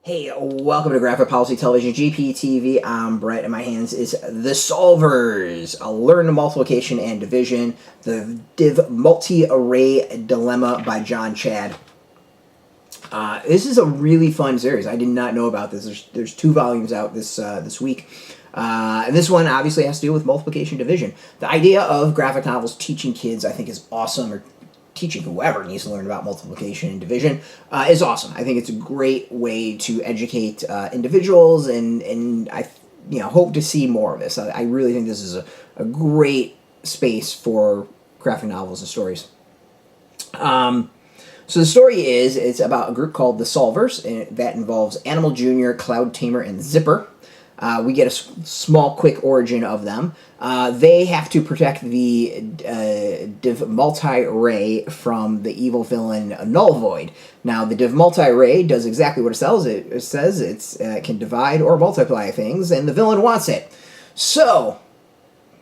Hey, welcome to Graphic Policy Television, GPTV. I'm Brett, and my hands is The Solvers, a Learn Multiplication and Division, the Divmulti Ray Dilemma by Jon Chad. This is a really fun series. I did not know about this. There's 2 volumes out this week. And this one obviously has to do with multiplication division. The idea of graphic novels teaching kids, I think, is awesome, or teaching whoever needs to learn about multiplication and division is awesome. I think it's a great way to educate individuals, and I hope to see more of this. I really think this is a great space for graphic novels and stories. So the story it's about a group called the Solvers, and that involves Animal Jr., Cloud Tamer, and Zipper. We get a small, quick origin of them. They have to protect the Divmulti Ray from the evil villain Null Void. Now, the Divmulti Ray does exactly what it says. It can divide or multiply things, and the villain wants it. So,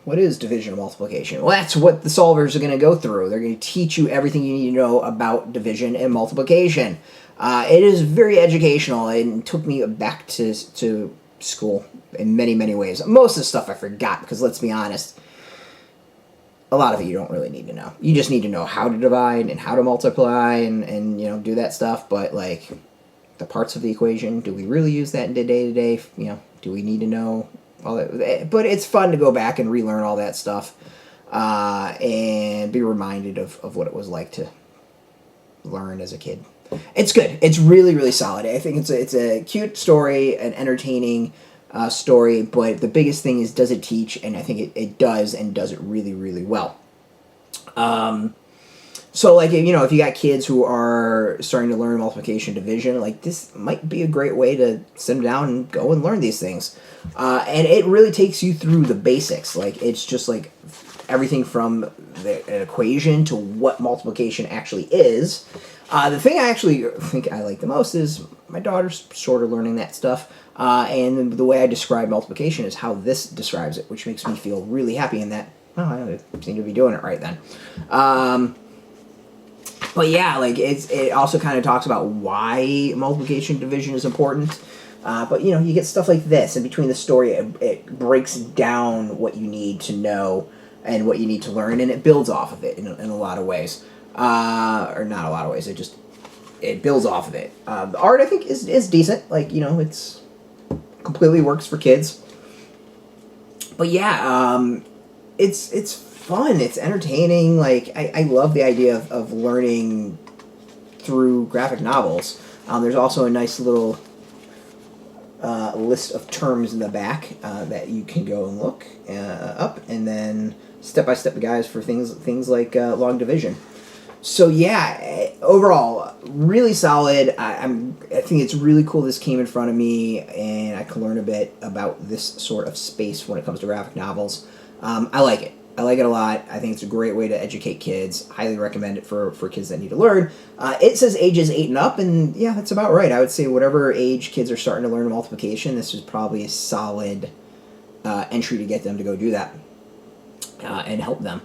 what is division and multiplication? Well, that's what the Solvers are going to go through. They're going to teach you everything you need to know about division and multiplication. It is very educational, and took me back to school in many, many ways. Most of the stuff I forgot, because let's be honest, a lot of it you don't really need to know. You just need to know how to divide and how to multiply and do that stuff, but like the parts of the equation, do we really use that in the day-to-day? Do we need to know all that? But it's fun to go back and relearn all that stuff and be reminded of what it was like to learn as a kid. It's good. It's really, really solid. I think it's a cute story, an entertaining story, but the biggest thing is, does it teach? And I think it does, and does it really, really well. So, like, if you got kids who are starting to learn multiplication division, like, this might be a great way to sit them down and go and learn these things. And it really takes you through the basics. Like, it's just, like, everything from an equation to what multiplication actually is. The thing I actually think I like the most is my daughter's sort of learning that stuff, and the way I describe multiplication is how this describes it, which makes me feel really happy in that, I seem to be doing it right then. But yeah, like, it also kind of talks about why multiplication division is important. But, you get stuff like this, and between the story, it breaks down what you need to know and what you need to learn, and it builds off of it in a lot of ways. Or not a lot of ways, it builds off of it. The art, I think, is decent. Like, it's completely works for kids. But yeah, it's fun, it's entertaining. Like, I love the idea of learning through graphic novels. There's also a nice little list of terms in the back that you can go and look up, and then step-by-step guides for things like long division. So yeah, overall, really solid. I think it's really cool this came in front of me, and I can learn a bit about this sort of space when it comes to graphic novels. I like it. I like it a lot. I think it's a great way to educate kids. Highly recommend it for kids that need to learn. It says ages 8 and up, and yeah, that's about right. I would say whatever age kids are starting to learn multiplication, this is probably a solid entry to get them to go do that and help them.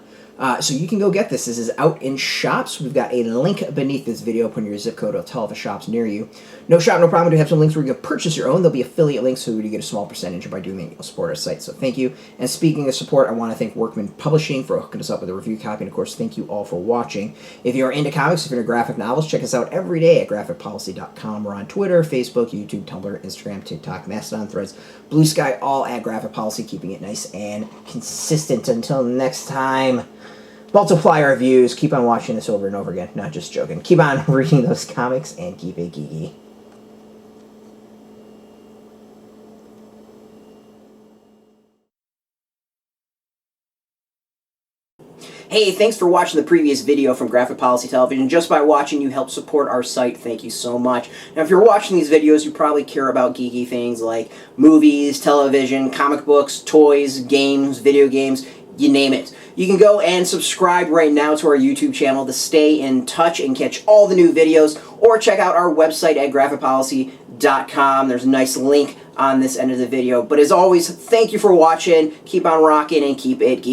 So you can go get this. This is out in shops. We've got a link beneath this video. Put in your zip code. It'll tell if a shop's near you. No shop, no problem. We do have some links where you can purchase your own. There'll be affiliate links, so you get a small percentage, and by doing that, you'll support our site. So thank you. And speaking of support, I want to thank Workman Publishing for hooking us up with a review copy. And of course, thank you all for watching. If you're into comics, if you're into graphic novels, check us out every day at graphicpolicy.com. We're on Twitter, Facebook, YouTube, Tumblr, Instagram, TikTok, Mastodon, Threads, Blue Sky, all at Graphic Policy, keeping it nice and consistent. Until next time, multiply our views. Keep on watching this over and over again. Not just joking. Keep on reading those comics and keep it geeky. Hey, thanks for watching the previous video from Graphic Policy Television. Just by watching, you help support our site. Thank you so much. Now, if you're watching these videos, you probably care about geeky things like movies, television, comic books, toys, games, video games, you name it. You can go and subscribe right now to our YouTube channel to stay in touch and catch all the new videos, or check out our website at graphicpolicy.com. There's a nice link on this end of the video. But as always, thank you for watching. Keep on rocking and keep it geeky.